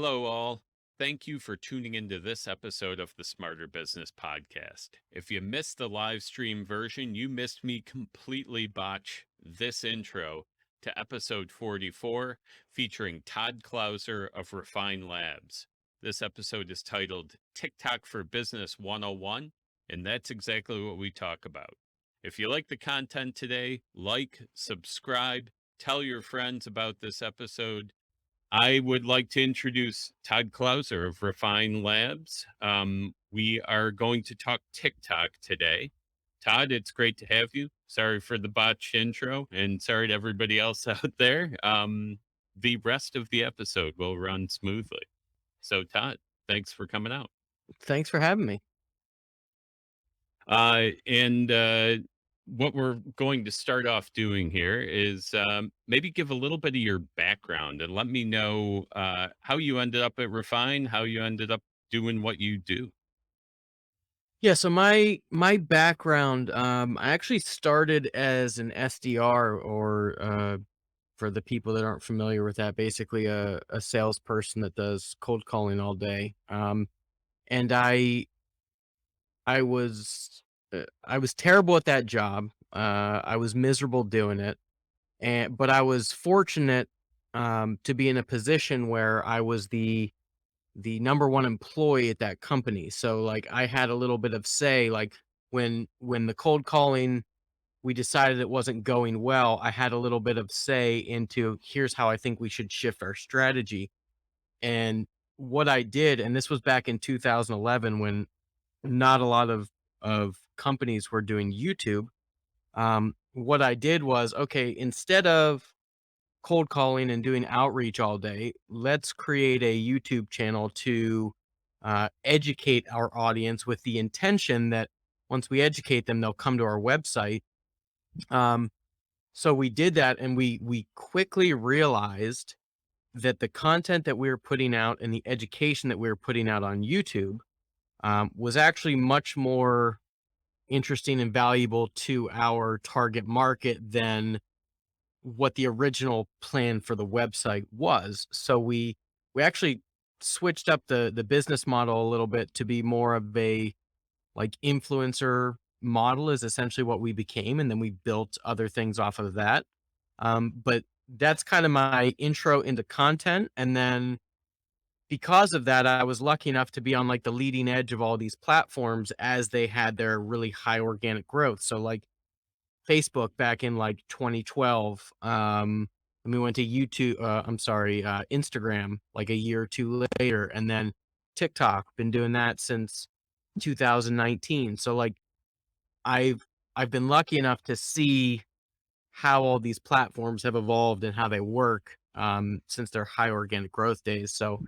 Hello, all. Thank you for tuning into this episode of the Smarter Business Podcast. If you missed the live stream version, you missed me completely botch this intro to episode 44, featuring Todd Clouser of Refine Labs. This episode is titled TikTok for Business 101, and that's exactly what we talk about. If you like the content today, like, subscribe, tell your friends about this episode. I would like to introduce Todd Clouser of Refine Labs. We are going to talk TikTok today. Todd, it's great to have you. Sorry for the botched intro and sorry to everybody else out there. The rest of the episode will run smoothly. So, Todd, thanks for coming out. Thanks for having me. And what we're going to start off doing here is maybe give a little bit of your background and let me know how you ended up at Refine, how you ended up doing what you do. Yeah, so my background, I actually started as an SDR for the people that aren't familiar with that, basically a salesperson that does cold calling all day. And I was terrible at that job. I was miserable doing it, but I was fortunate to be in a position where I was the number one employee at that company. So like I had a little bit of say, like when the cold calling we decided it wasn't going well, I had a little bit of say into here's how I think we should shift our strategy. And what I did, and this was back in 2011 when not a lot of companies were doing YouTube. What I did was, okay, instead of cold calling and doing outreach all day, let's create a YouTube channel to educate our audience with the intention that once we educate them, they'll come to our website. Um, so we did that, and we quickly realized that the content that we were putting out and the education that we were putting out on YouTube was actually much more interesting and valuable to our target market than what the original plan for the website was. So we actually switched up the business model a little bit to be more of a like influencer model is essentially what we became, and then we built other things off of that. But that's kind of my intro into content, and then because of that, I was lucky enough to be on like the leading edge of all these platforms as they had their really high organic growth. So like Facebook back in like 2012. And we went to YouTube, Instagram like a year or two later. And then TikTok, been doing that since 2019. So like I've, I've been lucky enough to see how all these platforms have evolved and how they work, since their high organic growth days. So,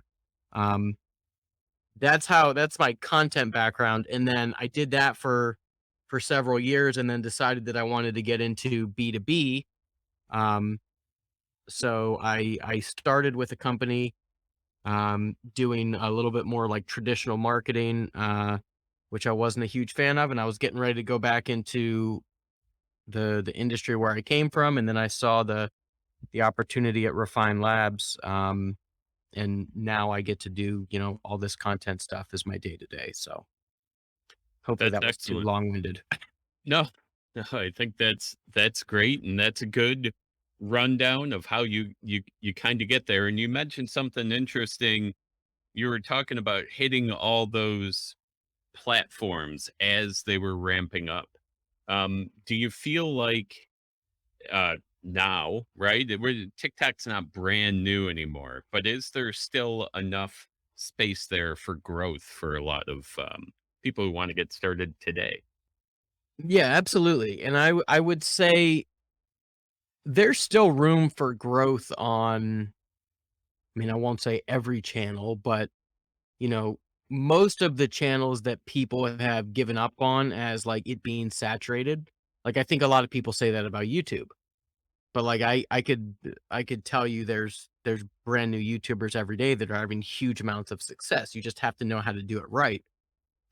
um, that's my content background. And then I did that for several years and then decided that I wanted to get into B2B. Um, so I started with a company doing a little bit more like traditional marketing, which I wasn't a huge fan of, and I was getting ready to go back into the industry where I came from, and then I saw the opportunity at Refine Labs, and now I get to do all this content stuff as my day to day. So hopefully That's that was too excellent. long winded. No, no, I think that's great, and that's a good rundown of how you kind of get there. And you mentioned something interesting. You were talking about hitting all those platforms as they were ramping up. Do you feel like now, right? TikTok's not brand new anymore, but is there still enough space there for growth for a lot of people who want to get started today? Yeah, absolutely. And I would say there's still room for growth on, I mean, I won't say every channel, but you know, most of the channels that people have given up on as like it being saturated. Like I think a lot of people say that about YouTube. But like I could tell you there's brand new YouTubers every day that are having huge amounts of success. You just have to know how to do it right.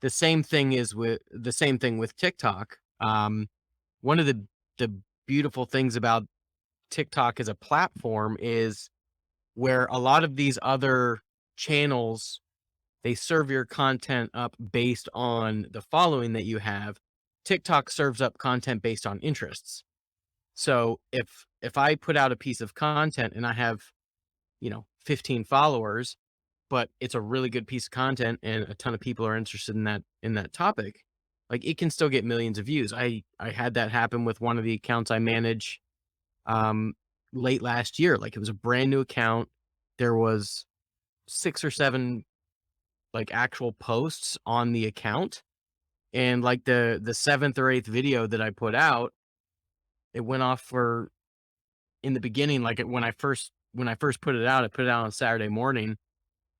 The same thing with TikTok. One of the beautiful things about TikTok as a platform is where a lot of these other channels, they serve your content up based on the following that you have. TikTok serves up content based on interests. So if I put out a piece of content and I have, 15 followers, but it's a really good piece of content and a ton of people are interested in that topic, like it can still get millions of views. I had that happen with one of the accounts I manage um late last year. Like it was a brand new account. There was 6 or 7 like actual posts on the account, and like the 7th or 8th video that I put out, it went off for in the beginning, like when I first put it out, I put it out on Saturday morning,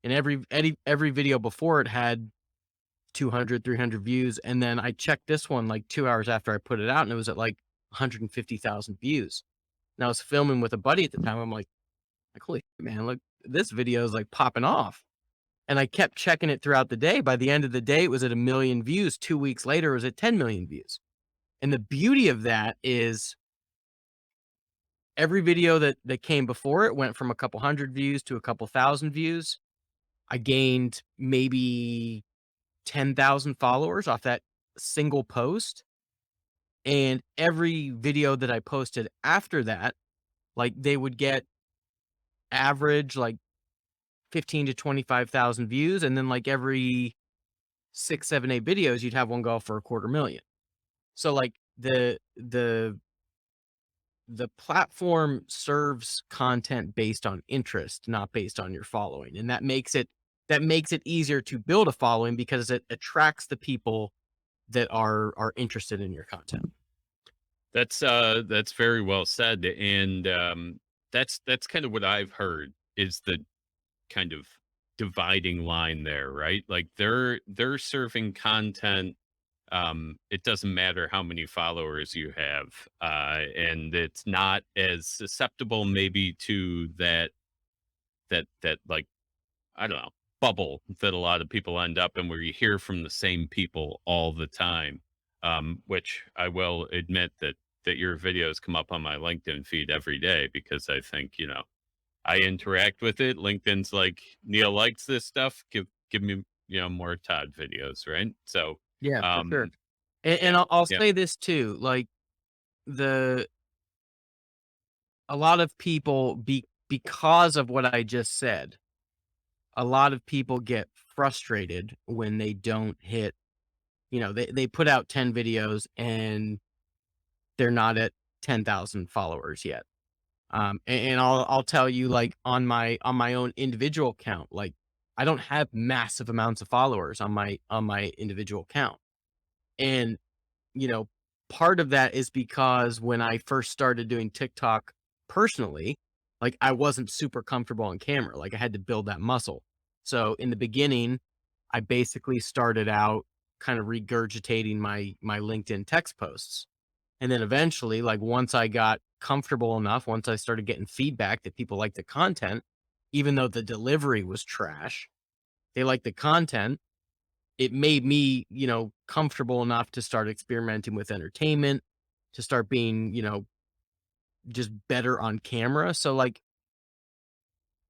and every video before it had 200, 300 views, and then I checked this one like 2 hours after I put it out, and it was at like 150,000 views. And I was filming with a buddy at the time. I'm like, "Holy shit, man, look, this video is like popping off." And I kept checking it throughout the day. By the end of the day, it was at 1,000,000 views. 2 weeks later, it was at 10,000,000 views. And the beauty of that is every video that came before it went from a couple hundred views to a couple thousand views. I gained maybe 10,000 followers off that single post. And every video that I posted after that, like they would get average like 15 to 25,000 views. And then like every 6, 7, 8 videos, you'd have one go for a quarter million. So like the platform serves content based on interest, not based on your following. And that makes it easier to build a following because it attracts the people that are interested in your content. That's very well said, and that's kind of what I've heard is the kind of dividing line there, right? Like they're serving content. It doesn't matter how many followers you have, and it's not as susceptible maybe to that like I don't know, bubble that a lot of people end up in where you hear from the same people all the time. Which I will admit that your videos come up on my LinkedIn feed every day because I think, I interact with it. LinkedIn's like, Neil likes this stuff. Give me, more Todd videos, right? So Yeah, for sure. um And yeah, I'll yeah. say this too, like the a lot of people because of what I just said, a lot of people get frustrated when they don't hit, they put out 10 videos and they're not at 10,000 followers yet. And I'll tell you, like on my own individual account, like I don't have massive amounts of followers on my individual account, and you know, part of that is because when I first started doing TikTok personally, like I wasn't super comfortable on camera, like I had to build that muscle. So in the beginning, I basically started out kind of regurgitating my LinkedIn text posts. And then eventually, like once I got comfortable enough, once I started getting feedback that people liked the content, even though the delivery was trash, they liked the content. It made me, comfortable enough to start experimenting with entertainment, to start being, just better on camera. So like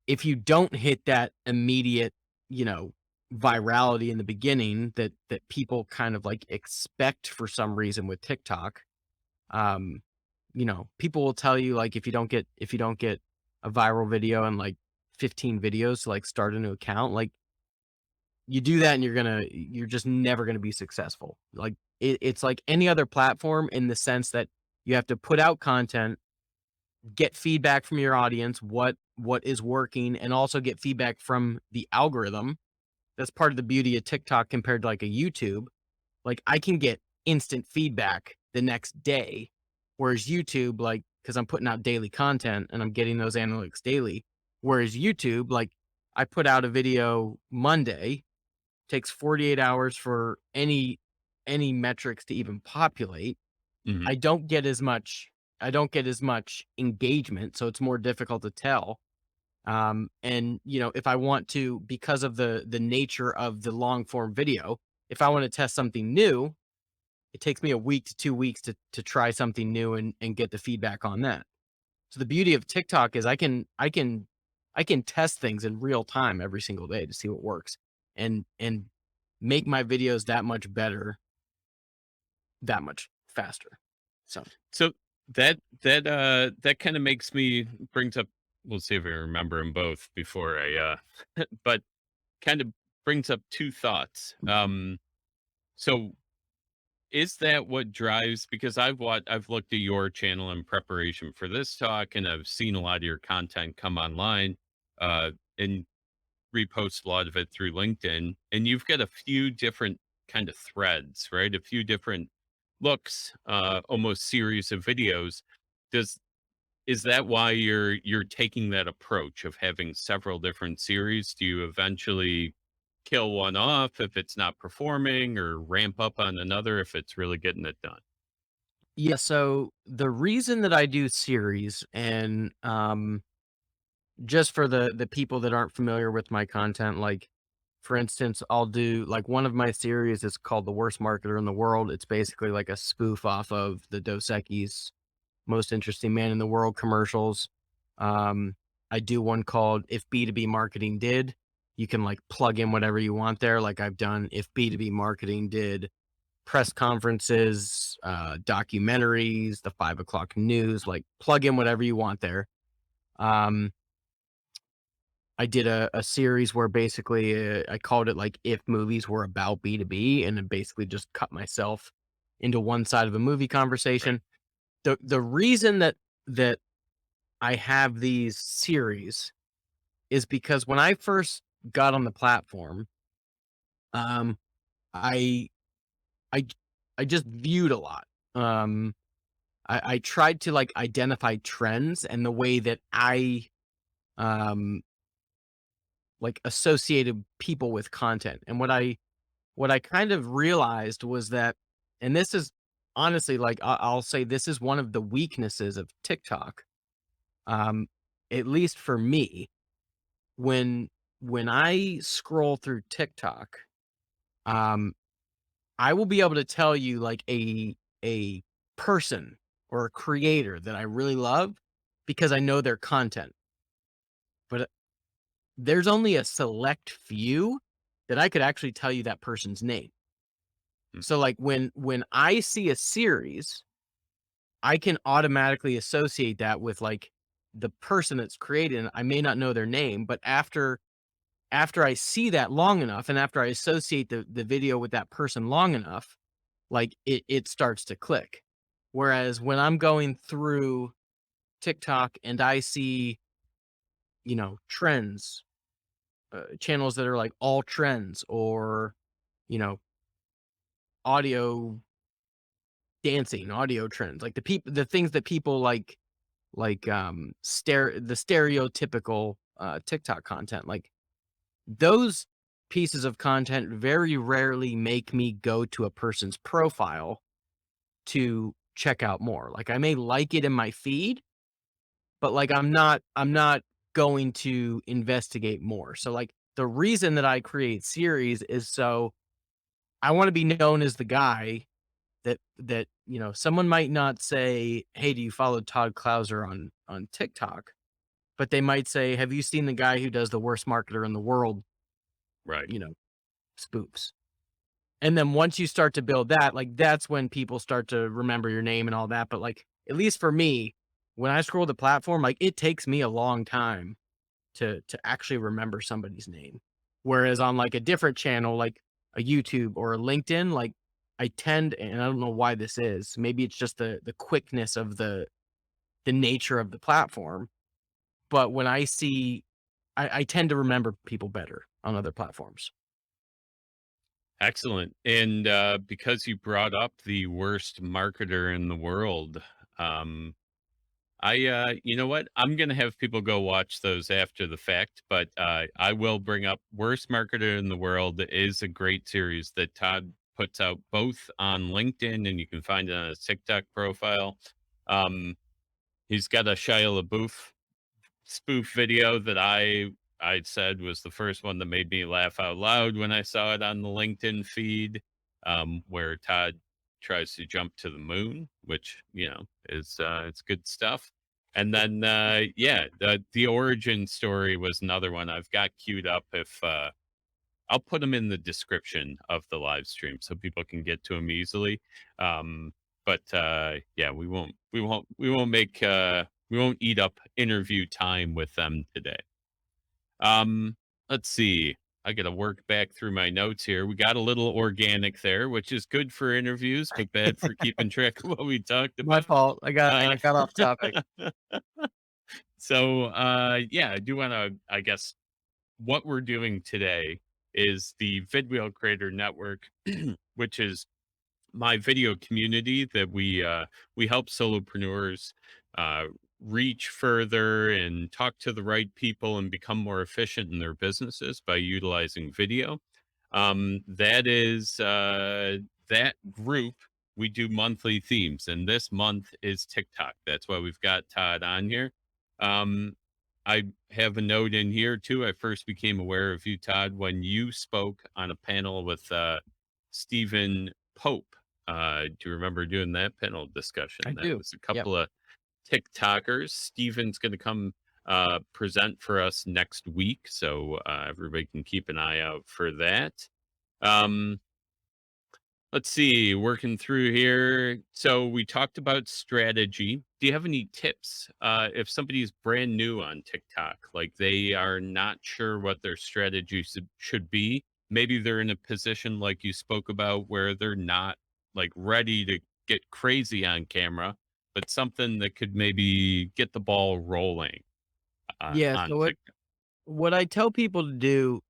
if you don't hit that immediate, you know, virality in the beginning that people kind of like expect for some reason with TikTok, um, people will tell you like if you don't get a viral video and like 15 videos to like start a new account, like you do that and you're just never gonna be successful. Like it's like any other platform in the sense that you have to put out content, get feedback from your audience, what is working, and also get feedback from the algorithm. That's part of the beauty of TikTok compared to like a YouTube. Like I can get instant feedback the next day, whereas YouTube, like, because I'm putting out daily content and I'm getting those analytics daily. Whereas YouTube, like, I put out a video Monday, takes 48 hours for any metrics to even populate. Mhm. I don't get as much I don't get as much engagement, so it's more difficult to tell. And if I want to, because of the nature of the long form video, if I want to test something new, it takes me a week to 2 weeks to try something new and get the feedback on that. So the beauty of TikTok is I can I can test things in real time every single day to see what works and make my videos that much better, that much faster. So, So that kind of makes me brings up. We'll see if I remember them both before I. But kind of brings up two thoughts. So is that what drives? Because I've looked at your channel in preparation for this talk, and I've seen a lot of your content come online, and repost a lot of it through LinkedIn, and you've got a few different kind of threads, right? A few different looks, almost series of videos. Does Is that why you're taking that approach of having several different series? Do you eventually kill one off if it's not performing, or ramp up on another if it's really getting it done? yeah, so the reason that I do series and, just for the people that aren't familiar with my content, like, for instance, I'll do like, one of my series is called The Worst Marketer in the World. It's basically like a spoof off of the Dos Equis Most Interesting Man in the World commercials. Um, I do one called If B2B Marketing Did. You can, like, plug in whatever you want there, like I've done If B2B Marketing Did press conferences, documentaries, the 5 o'clock news, like, plug in whatever you want there. Um, I did a series where basically, I called it, like, If Movies Were About B2B, and then basically just cut myself into one side of a movie Right. conversation. The reason that I have these series is because when I first got on the platform, um, I I I just viewed a lot. Um, I tried to, like, identify trends and the way that um, like, associated people with content. And what I kind of realized was that, and this is honestly, like, I'll say this is one of the weaknesses of TikTok, um, at least for me, when I scroll through TikTok, um, I will be able to tell you, like, a person or a creator that I really love because I know their content. But there's only a select few that I could actually tell you that person's name. Mm. So, like, when I see a series, I can automatically associate that with, like, the person that's created it. I may not know their name, but after I see that long enough and after I associate the video with that person long enough, like, it starts to click. Whereas when I'm going through TikTok and I see, trends, channels that are like all trends or, you know, audio dancing, audio trends, like the things that people the stereotypical TikTok content, like those pieces of content very rarely make me go to a person's profile to check out more. Like, I may like it in my feed, but, like, I'm not going to investigate more. So, like, the reason that I create series is so I wanna be known as the guy that someone might not say, "Hey, do you follow Todd Clouser on TikTok?" But they might say, "Have you seen the guy who does the worst marketer in the world, Right. you know, spoofs?" And then once you start to build that, like, that's when people start to remember your name and all that. But, like, at least for me, when I scroll the platform, like, it takes me a long time to actually remember somebody's name. Whereas on, like, a different channel, like a YouTube or a LinkedIn, like, I tend, and I don't know why this is, maybe it's just the quickness of the nature of the platform, but when I see I tend to remember people better on other platforms. Excellent. And because you brought up the worst marketer in the world, um, you know what? I'm gonna have people go watch those after the fact, but I will bring up Worst Marketer in the World is a great series that Todd puts out both on LinkedIn, and you can find it on his TikTok profile. Um, he's got a Shia LaBeouf spoof video that I said was the first one that made me laugh out loud when I saw it on the LinkedIn feed, where Todd tries to jump to the moon, which is it's good stuff. And then, yeah, the origin story was another one I've got queued up. If I'll put them in the description of the live stream so people can get to them easily. Um, but yeah, we won't eat up interview time with them today. Um, let's see. I got to work back through my notes here. We got a little organic there, which is good for interviews, but bad for keeping track of what we talked My about. fault. I Uh, got off topic. so yeah, I do want to, I guess, what we're doing today is the Vidwheel Creator Network, which is my video community that we help solopreneurs uh, reach further and talk to the right people and become more efficient in their businesses by utilizing video. That is that group. We do monthly themes, and this month is TikTok. That's why we've got Todd on here. Um, I have a note in here too. I first became aware of you, Todd, when you spoke on a panel with Stephen Pope. Do you remember doing that panel I discussion? That do. was a Yep. couple of TikTokers. Stephen's going to come present for us next week, so everybody can keep an eye out for that. Um, let's see, working through here. So we talked about strategy. Do you have any tips if somebody's brand new on TikTok, like they are not sure what their strategy should be? Maybe they're in a position like you spoke about where they're not like ready to get crazy on camera, but something that could maybe get the ball rolling Yeah, on so TikTok. what I tell people to do,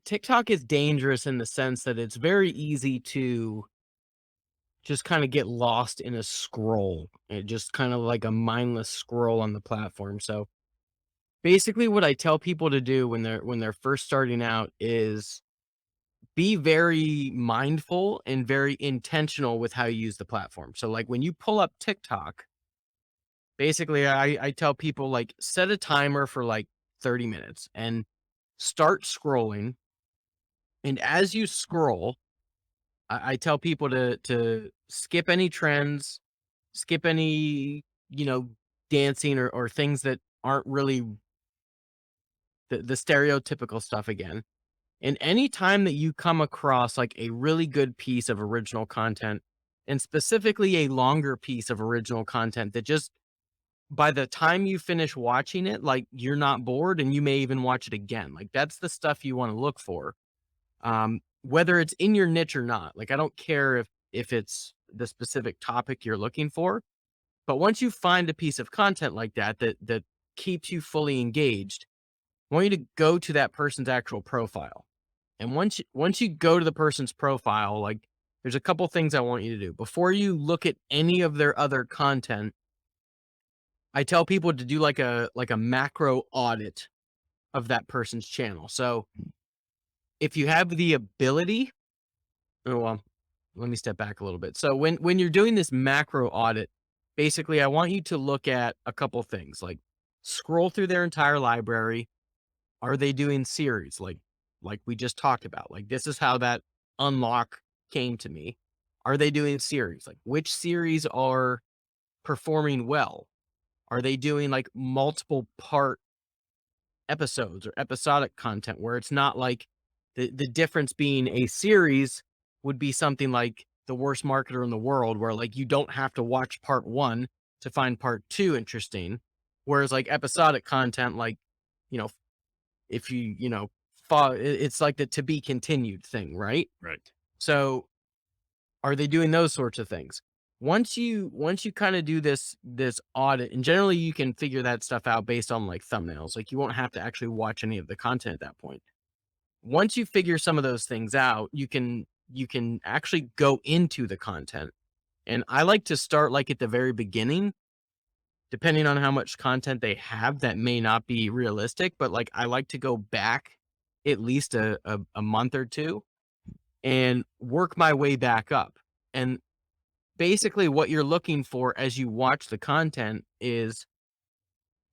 TikTok is dangerous in the sense that it's very easy to just kinda get lost in a scroll, just kinda like a mindless scroll on the platform. So, basically what I tell people to do when they're first starting out is be very mindful and very intentional with how you use the platform. So, like, when you pull up TikTok, basically, I tell people, like, set a timer for, like, 30 minutes and start scrolling, and as you scroll, I tell people to skip any trends, skip any, you know, dancing or things that aren't really the stereotypical stuff again. And any time that you come across like a really good piece of original content, and specifically a longer piece of original content that just by the time you finish watching it, like you're not bored and you may even watch it again. Like that's the stuff you want to look for. Whether it's in your niche or not. Like I don't care if it's the specific topic you're looking for, but once you find a piece of content like that keeps you fully engaged, I want you to go to that person's actual profile. And once you go to the person's profile, like there's a couple things I want you to do. Before you look at any of their other content, I tell people to do like a macro audit of that person's channel. So if you have the ability, oh, well, let me step back a little bit. So when you're doing this macro audit, basically I want you to look at a couple things, like scroll through their entire library. Are they doing series like we just talked about? Like this is how that unlock came to me. Are they doing series? Like which series are performing well? Are they doing like multiple part episodes or episodic content where it's not like the difference being a series would be something like The Worst Marketer in the World, where like you don't have to watch part one to find part two interesting. Whereas like episodic content, like, you know, if you know, it's like the to be continued thing, right? Right. So are they doing those sorts of things? Once you kind of do this audit, and generally you can figure that stuff out based on like thumbnails. Like you won't have to actually watch any of the content at that point. Once you figure some of those things out, you can actually go into the content. And I like to start like at the very beginning, depending on how much content they have that may not be realistic, but like I like to go back at least a month or two and work my way back up. And basically what you're looking for as you watch the content is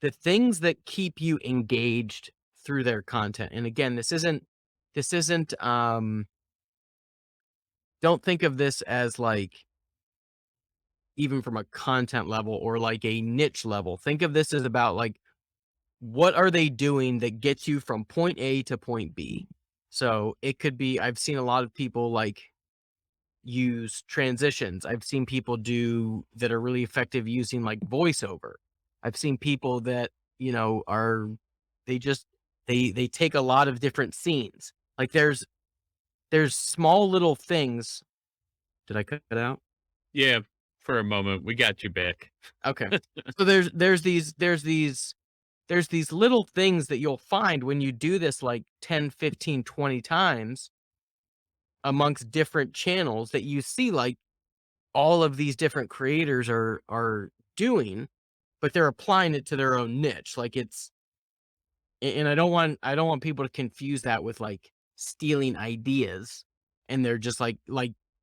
the things that keep you engaged through their content. And again, this isn't don't think of this as like even from a content level or like a niche level. Think of this as about like what are they doing that gets you from point A to point B? So it could be I've seen a lot of people like use transitions. I've seen people do that are really effective using like voiceover. I've seen people that, are they just they take a lot of different scenes. Like there's small little things. Did I cut it out? Yeah, for a moment, we got you back. Okay. So there's these little things that you'll find when you do this like 10, 15, 20 times amongst different channels that you see like all of these different creators are doing, but they're applying it to their own niche. Like and I don't want people to confuse that with like stealing ideas. And they're just like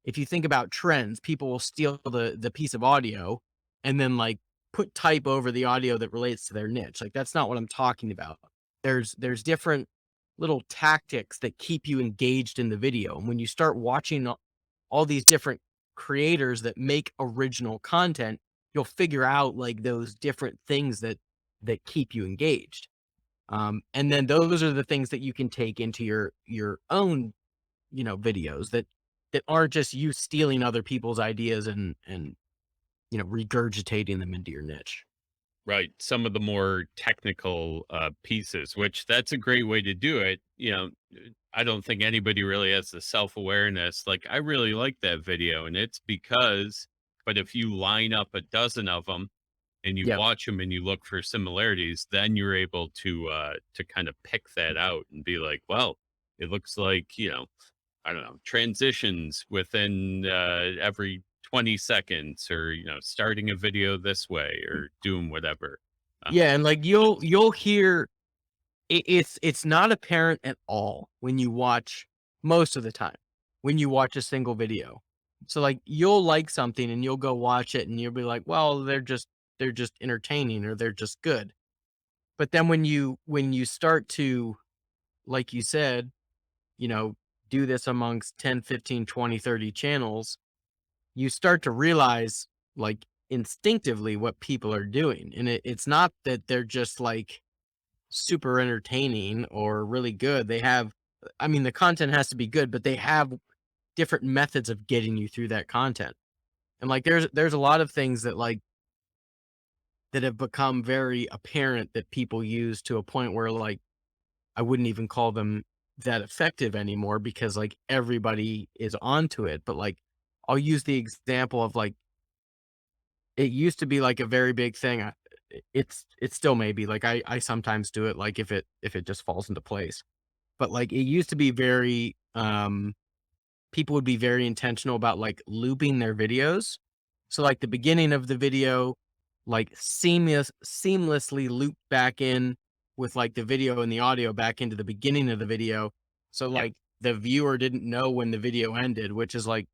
if you think about trends, people will steal the piece of audio and then like put type over the audio that relates to their niche. Like that's not what I'm talking about. There's different little tactics that keep you engaged in the video. And when you start watching all these different creators that make original content, you'll figure out like those different things that keep you engaged. And then those are the things that you can take into your own, videos that aren't just you stealing other people's ideas and regurgitating them into your niche. Right. Some of the more technical pieces, which that's a great way to do it. I don't think anybody really has the self awareness. Like, I really like that video, and it's because, but if you line up a dozen of them and you Yep. watch them and you look for similarities, then you're able to kind of pick that out and be like, well, it looks like, I don't know, transitions within every 20 seconds, or, starting a video this way or doing whatever. Uh, Yeah, and like you'll hear it's not apparent at all when you watch most of the time when you watch a single video. So like you'll like something and you'll go watch it and you'll be like, well, they're just entertaining or they're just good. But then when you start to, like you said, you know, do this amongst 10, 15, 20, 30 channels, you start to realize like instinctively what people are doing. And it's not that they're just like super entertaining or really good. I mean, the content has to be good, but they have different methods of getting you through that content. And like there's a lot of things that have become very apparent that people use to a point where like I wouldn't even call them that effective anymore because like everybody is onto it. But like I'll use the example of like it used to be like a very big thing. It still may be like I sometimes do it like if it just falls into place. But like it used to be very people would be very intentional about like looping their videos. So like the beginning of the video, like seamlessly loop back in with like the video and the audio back into the beginning of the video. So yeah. like the viewer didn't know when the video ended, which is like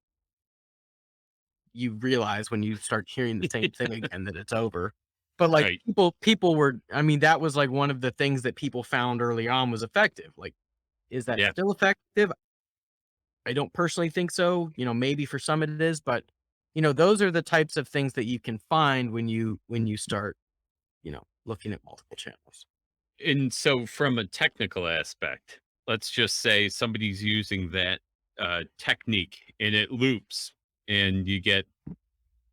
you realize when you start hearing the same thing again that it's over. But like Right. people were, I mean, that was like one of the things that people found early on was effective. Like, is that Yeah. still effective? I don't personally think so. Maybe for some it is, but those are the types of things that you can find when you start, looking at multiple channels. And so, from a technical aspect, let's just say somebody's using that technique and it loops, and you get,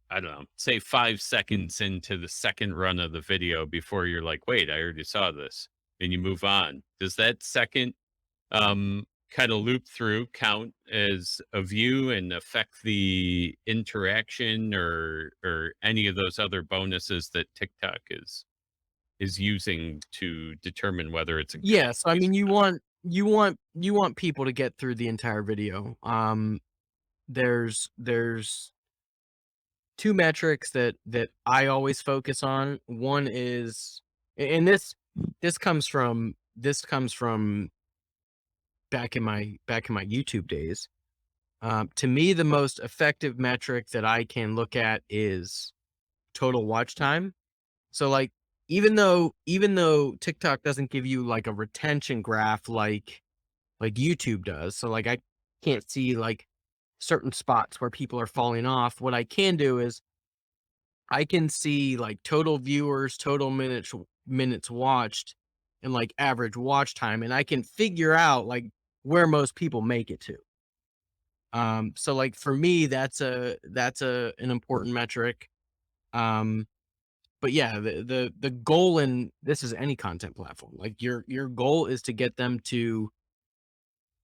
I don't know, say 5 seconds into the second run of the video before you're like, wait, I already saw this. And you move on. Does that second kind of loop through count as a view and affect the interaction, or any of those other bonuses that TikTok is using to determine whether it's a good Yes, I piece mean or not? you want people to get through the entire video. There's two metrics that I always focus on. One is, and this comes from back in my YouTube days. To me, the most effective metric that I can look at is total watch time. So like even though TikTok doesn't give you like a retention graph like YouTube does. So like I can't see like certain spots where people are falling off. What I can do is I can see like total viewers, total minutes watched, and like average watch time, and I can figure out like where most people make it to. So like for me, that's an important metric. Um, but yeah, the goal in this is any content platform. Like your goal is to get them to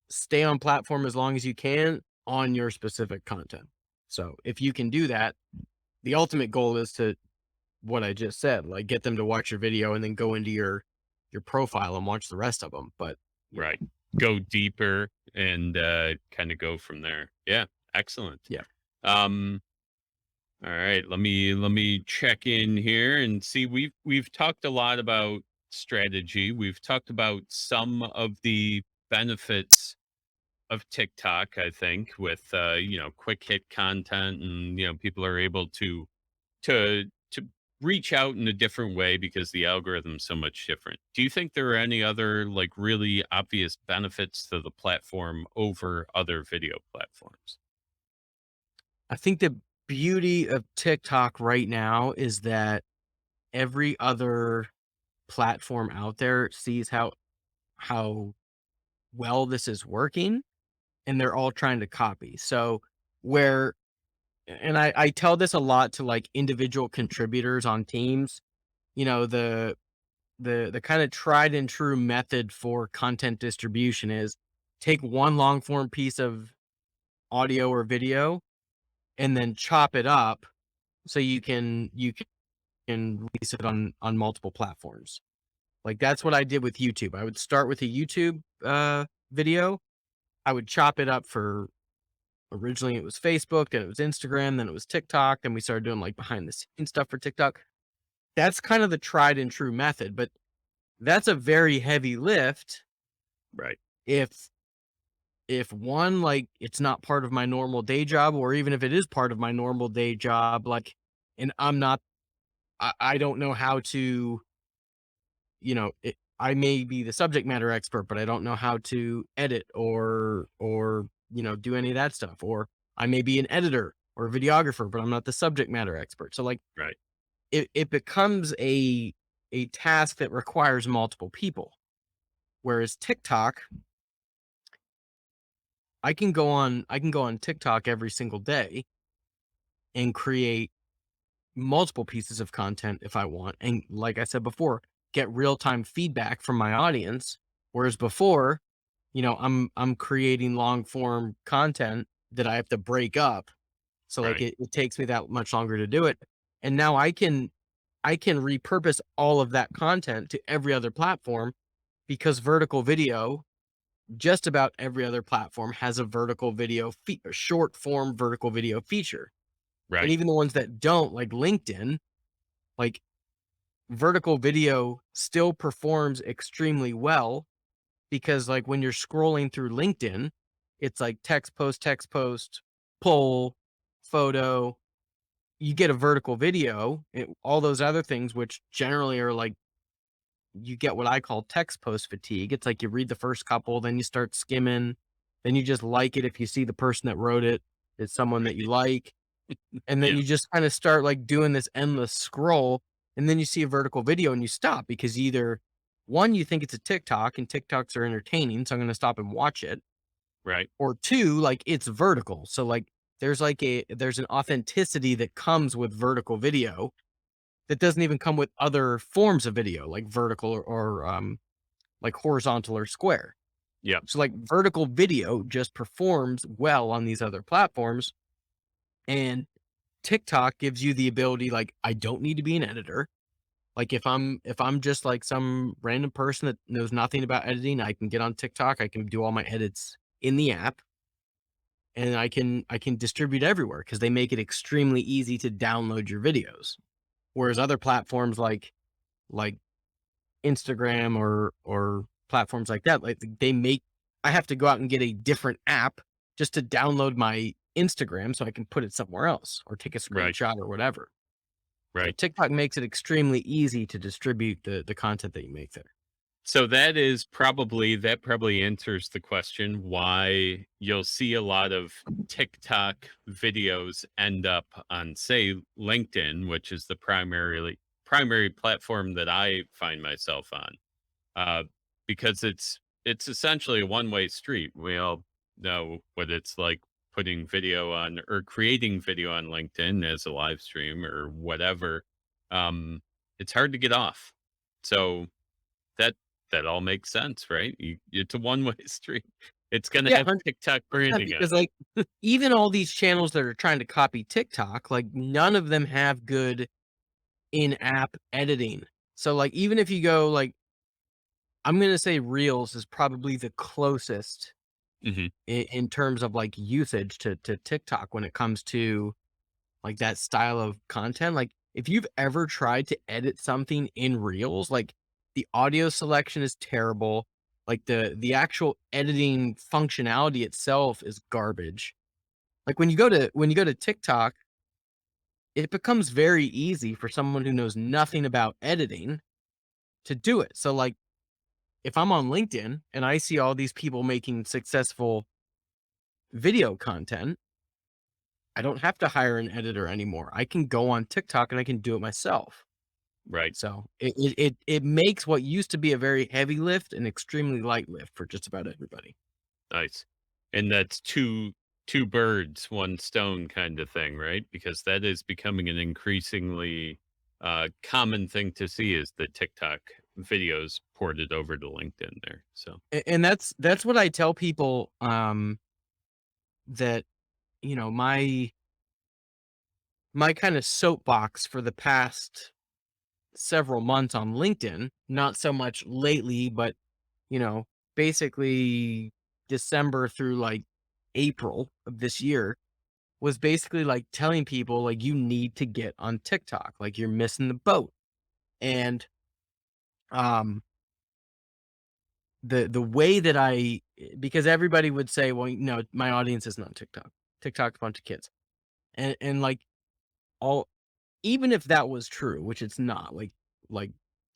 stay on platform as long as you can on your specific content. So if you can do that, the ultimate goal is to what I just said, like get them to watch your video and then go into your profile and watch the rest of them. But you Right. know, Go deeper and kind of go from there. Yeah, excellent. yeah. Um, all right, let me check in here and see. We've talked a lot about strategy. We've talked about some of the benefits of TikTok, I think, with quick hit content, and people are able to reach out in a different way because the algorithm's so much different. Do you think there are any other like really obvious benefits to the platform over other video platforms? I think the beauty of TikTok right now is that every other platform out there sees how well this is working and they're all trying to copy. So where and I tell this a lot to like individual contributors on teams, the kind of tried and true method for content distribution is take one long form piece of audio or video and then chop it up so you can release it on multiple platforms. Like that's what I did with YouTube. I would start with a YouTube video. I would chop it up for originally it was Facebook, then it was Instagram, then it was TikTok, then we started doing like behind the scenes stuff for TikTok. That's kind of the tried and true method, but that's a very heavy lift Right. if one, like, it's not part of my normal day job, or even if it is part of my normal day job, like, and I don't know how to, I may be the subject matter expert, but I don't know how to edit or do any of that stuff. Or I may be an editor or a videographer, but I'm not the subject matter expert. So like Right. it becomes a task that requires multiple people. Whereas TikTok, I can go on TikTok every single day and create multiple pieces of content if I want. And like I said before, get real-time feedback from my audience. Whereas before, I'm creating long form content that I have to break up. So like Right. it takes me that much longer to do it. And now I can repurpose all of that content to every other platform because vertical video, just about every other platform has a vertical video a short form vertical video feature. And Right. even the ones that don't, like LinkedIn, like vertical video still performs extremely well because like when you're scrolling through LinkedIn, it's like text post, poll, photo, you get a vertical video, all those other things, which generally are like, you get what I call text post fatigue. It's like you read the first couple, then you start skimming, then you just like it if you see the person that wrote it, it's someone that you like. And then Yeah. you just kind of start like doing this endless scroll. And then you see a vertical video and you stop because either one, you think it's a TikTok and TikToks are entertaining. So I'm going to stop and watch it. Right. Or two, like it's vertical. So like there's an authenticity that comes with vertical video that doesn't even come with other forms of video like vertical or like horizontal or square. Yeah. So like vertical video just performs well on these other platforms. And TikTok gives you the ability, like, I don't need to be an editor. Like if I'm just like some random person that knows nothing about editing, I can get on TikTok, I can do all my edits in the app, and I can distribute everywhere because they make it extremely easy to download your videos. Whereas other platforms like Instagram or platforms like that, like I have to go out and get a different app just to download my Instagram so I can put it somewhere else or take a Right. screenshot or whatever. So Right. TikTok makes it extremely easy to distribute the content that you make there. So that probably answers the question why you'll see a lot of TikTok videos end up on, say, LinkedIn, which is the primary platform that I find myself on. Uh, because it's essentially a one-way street. We all know what it's like putting video on or creating video on LinkedIn as a live stream or whatever. Um, it's hard to get off. So that that all makes sense, right? It's a one-way street. It's gonna Yeah, have TikTok 100% branding on because, it. like, even all these channels that are trying to copy TikTok, like, none of them have good in-app editing. So, like, even if you go, like, I'm gonna say Reels is probably the closest Mhm. in terms of, like, usage to TikTok when it comes to, like, that style of content. Like, if you've ever tried to edit something in Reels, like, the audio selection is terrible, like, the actual editing functionality itself is garbage. Like, when you go to TikTok, it becomes very easy for someone who knows nothing about editing to do it. So, like, if I'm on LinkedIn and I see all these people making successful video content, I don't have to hire an editor anymore. I can go on TikTok and I can do it myself. Right. So it makes what used to be a very heavy lift an extremely light lift for just about everybody. Nice. And that's two birds, one stone kind of thing, right? Because that is becoming an increasingly common thing to see is the TikTok videos ported over to LinkedIn there. So And that's what I tell people, that, my kind of soapbox for the past several months on LinkedIn, not so much lately, but, you know, basically December through, like, April of this year, was basically, like, telling people, like, "You need to get on TikTok, like, you're missing the boat." And, um, the way that because everybody would say, "Well, no, my audience isn't on TikTok. TikTok's a bunch of kids." And, like, all even if that was true, which it's not, like,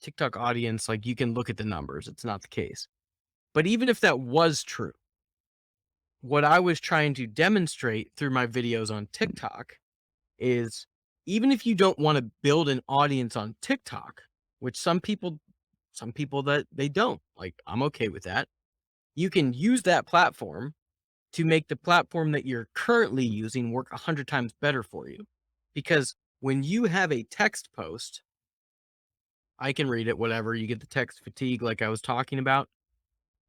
TikTok audience, like, you can look at the numbers, it's not the case. But even if that was true, what I was trying to demonstrate through my videos on TikTok is even if you don't want to build an audience on TikTok, which some people that they don't, like, I'm okay with that. You can use that platform to make the platform that you're currently using work 100 times better for you. Because when you have a text post, I can read it, whatever, you get the text fatigue like I was talking about.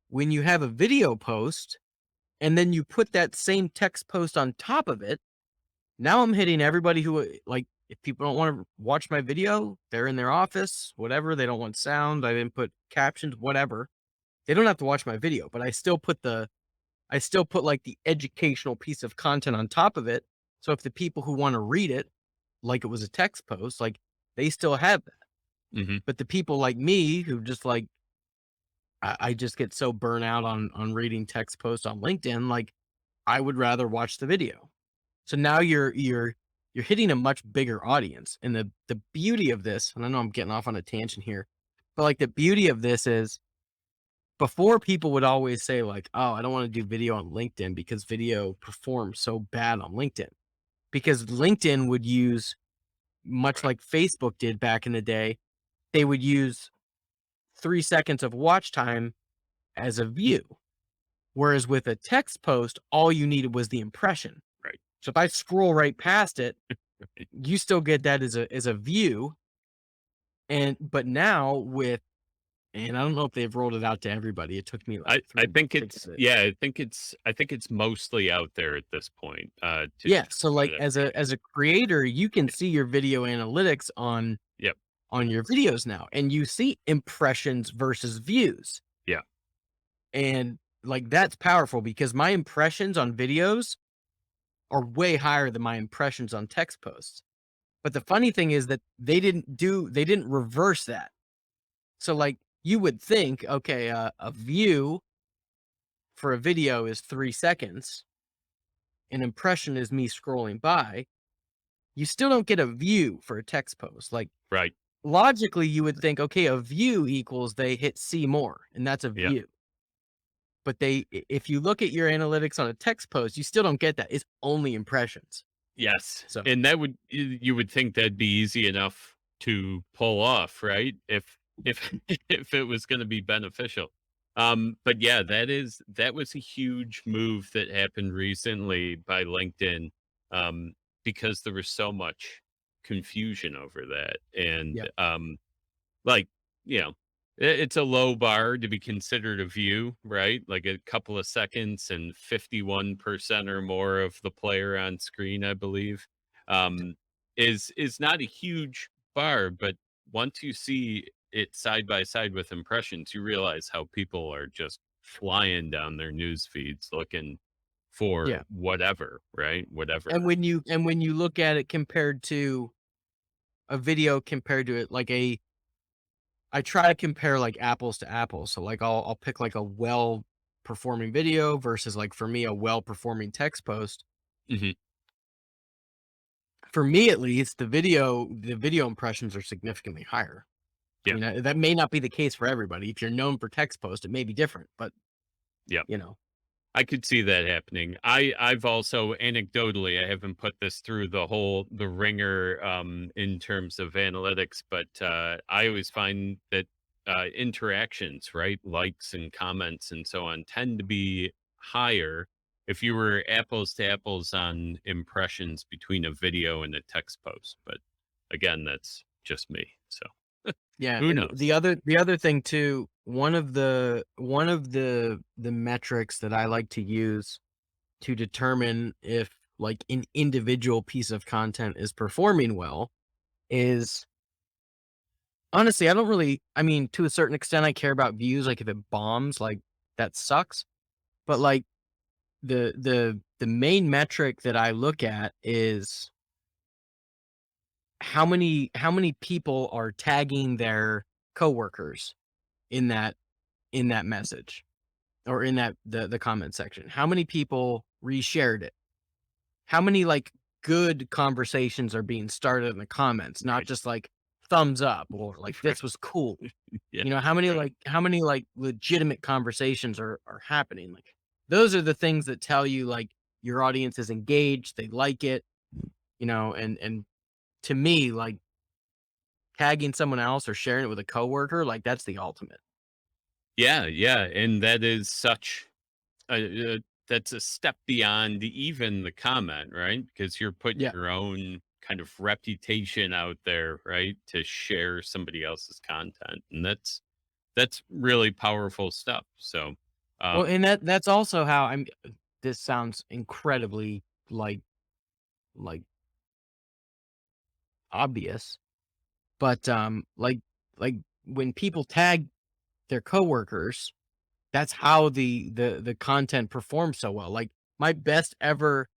When you have a video post and then you put that same text post on top of it, now I'm hitting everybody who, like, if people don't want to watch my video, they're in their office, whatever, they don't want sound, I didn't put captions, whatever. They don't have to watch my video, but I still put like the educational piece of content on top of it. So if the people who want to read it, like it was a text post, like, they still have that. mhm. But the people like me who just like I just get so burnt out on reading text posts on LinkedIn, like, I would rather watch the video. So now you're hitting a much bigger audience. And the beauty of this, and I know I'm getting off on a tangent here, but, like, the beauty of this is before people would always say, like, "Oh, I don't want to do video on LinkedIn because video performs so bad on LinkedIn." Because LinkedIn would use, much Right. like Facebook did back in the day, they would use 3 seconds of watch time as a view. Whereas with a text post, all you needed was the impression. Right. So if I scroll right past it, you still get that as a view. But now and I don't know if they've rolled it out to everybody. It took me like I 3 think months to get it's it. yeah, I think it's mostly out there at this point, to Yeah, so, what like, I've as a creator, you can see your video analytics Yep. on your videos now, and you see impressions versus views. Yeah. And, like, that's powerful because my impressions on videos are way higher than my impressions on text posts. But the funny thing is that they didn't reverse that. So, like, you would think, okay, a view for a video is 3 seconds, an impression is me scrolling by. You still don't get a view for a text post. Like, Right. logically, you would think, okay, a view equals they hit see more, and that's a Yeah. view. But if you look at your analytics on a text post, you still don't get that. It's only impressions. Yes, So and that would you would think that'd be easy enough to pull off, right? If if it was gonna be beneficial. But yeah, that was a huge move that happened recently by LinkedIn, because there was so much confusion over that, and, yeah, like, you know, it's a low bar to be considered a view, right? Like a couple of seconds and 51% or more of the player on screen, I believe, um, is not a huge bar, but once you see it side by side with impressions, you realize how people are just flying down their news feeds looking for yeah. whatever, right? And Whatever. when you look at it compared to a video compared to it, like I try to compare like apples to apples. So like I'll pick like a well performing video versus like for me a well performing text post. Mhm. For me at least, the video impressions are significantly higher. I Yeah. mean, that may not be the case for everybody. If you're known for text post, it may be different, but Yeah. you know, I could see that happening. I've also anecdotally, I haven't put this through the ringer in terms of analytics, but I always find that interactions, right, likes and comments and so on, tend to be higher if you were apples to apples on impressions between a video and a text post. But again, that's just me. So yeah. who And knows? the other thing too, one of the metrics that I like to use to determine if like an individual piece of content is performing well is honestly, I don't really, I mean, to a certain extent, I care about views. Like if it bombs, like that sucks. But like the main metric that I look at is how many people are tagging their coworkers in that message or in the comment section. How many people reshared it? How many like good conversations are being started in the comments, not Right. just like thumbs up or like Right. this was cool. Yeah. How many like legitimate conversations are happening? Like those are the things that tell you like your audience is engaged, they like it, and to me, like tagging someone else or sharing it with a coworker, like that's the ultimate. Yeah. Yeah. And that is such that's a step beyond even the comment, right? Because you're putting Yeah. your own kind of reputation out there, right, to share somebody else's content, and that's really powerful stuff. So, Well, um, and that's also how this sounds incredibly like obvious, but like when people tag their coworkers, that's how the content performs so well. Like my best ever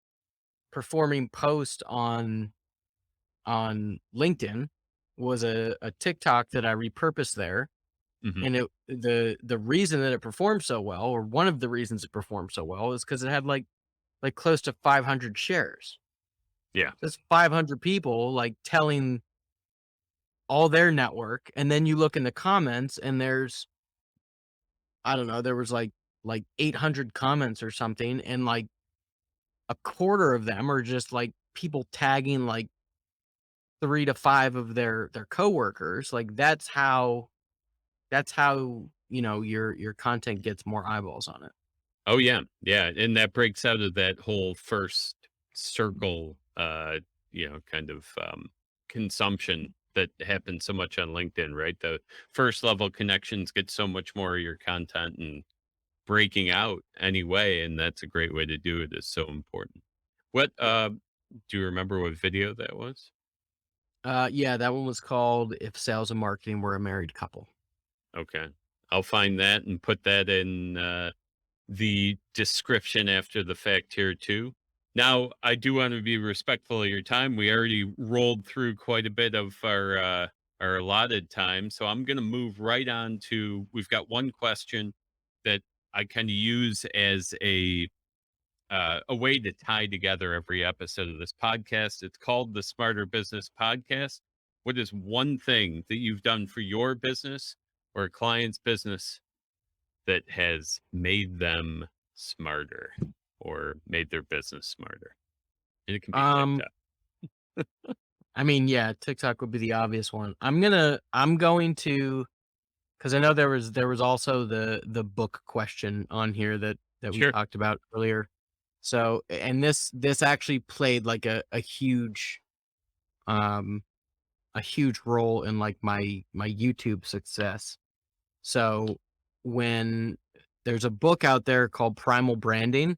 performing post on LinkedIn was a TikTok that I repurposed there. mhm, And the reason that it performed so well, or one of the reasons it performed so well, is because it had like close to 500 shares. yeah, That's 500 people like telling all their network, and then you look in the comments and there's I don't know, there was like 800 comments or something, and like a quarter of them are just like people tagging like 3 to 5 of their coworkers. Like that's how, your content gets more eyeballs on it. oh yeah, yeah, and that breaks out of that whole first circle, kind of consumption that happens so much on LinkedIn, right? The first level connections get so much more of your content and breaking out anyway, and that's a great way to do it is so important. What, do you remember what video that was? Yeah, that one was called "If Sales and Marketing Were a Married Couple." Okay. I'll find that and put that in, the description after the fact here too. Now, I do wanna be respectful of your time. We already rolled through quite a bit of our allotted time, so I'm gonna move right on to we've got one question that I kinda use as a way to tie together every episode of this podcast. It's called the Smarter Business Podcast. What is one thing that you've done for your business or a client's business that has made them smarter or made their business smarter? And it can be Um, TikTok. I mean, yeah, TikTok would be the obvious one. I'm going to, because I know there was also the book question on here that we Sure. talked about earlier. So, and this actually played like um a huge role in like my YouTube success. So when there's a book out there called Primal Branding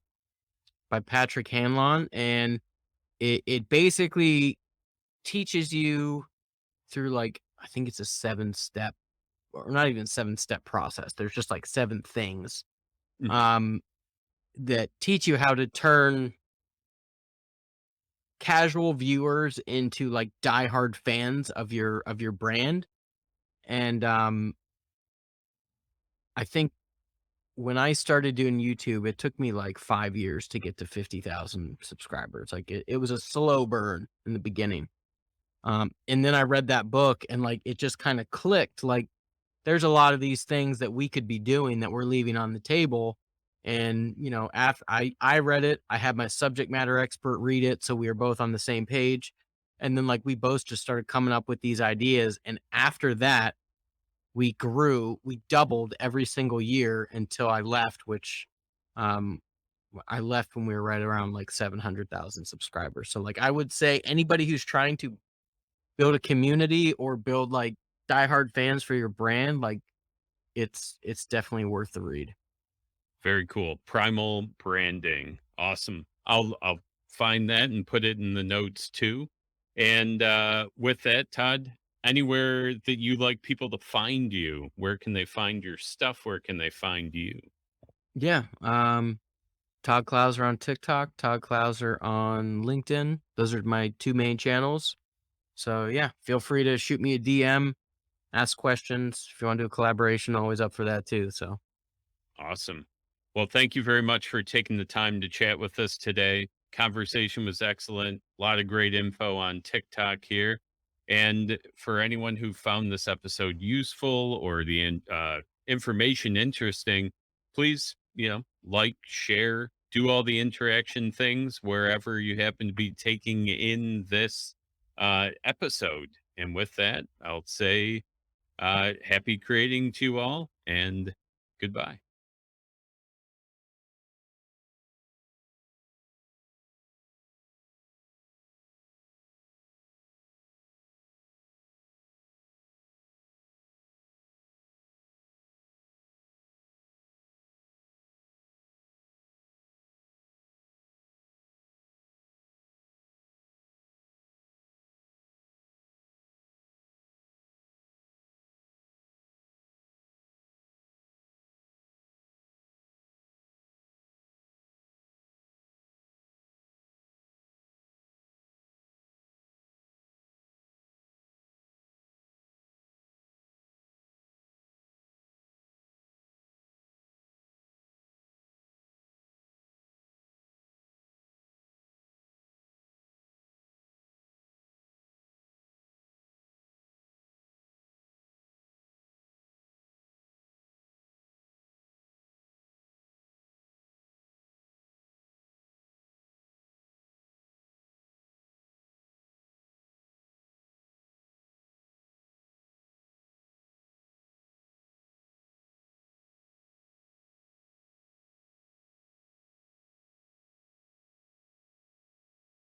by Patrick Hanlon, and it basically teaches you through like, I think it's a 7-step, or not even 7-step process. There's just like 7 things Mhm. um that teach you how to turn casual viewers into like diehard fans of your brand. And I think when I started doing YouTube, it took me like 5 years to get to 50,000 subscribers. Like it was a slow burn in the beginning. And then I read that book and like it just kind of clicked. Like there's a lot of these things that we could be doing that we're leaving on the table. And after I read it, I had my subject matter expert read it, so we were both on the same page. And then like we both just started coming up with these ideas. And after that, we doubled every single year until I left, which um I left when we were right around like 700,000 subscribers. So like I would say anybody who's trying to build a community or build like diehard fans for your brand, like it's definitely worth the read. Very cool. Primal branding. Awesome. I'll find that and put it in the notes too. And with that, Todd, anywhere that you like people to find you, where can they find your stuff? Where can they find you? Yeah. Todd Clouser on TikTok, Todd Clouser on LinkedIn. Those are my two main channels. So yeah, feel free to shoot me a DM, ask questions. If you want to do a collaboration, always up for that too. So Awesome. Well, thank you very much for taking the time to chat with us today. Conversation was excellent. A lot of great info on TikTok here. And for anyone who found this episode useful or the information interesting, please, like, share, do all the interaction things wherever you happen to be taking in this episode. And with that, I'll say happy creating to you all and goodbye.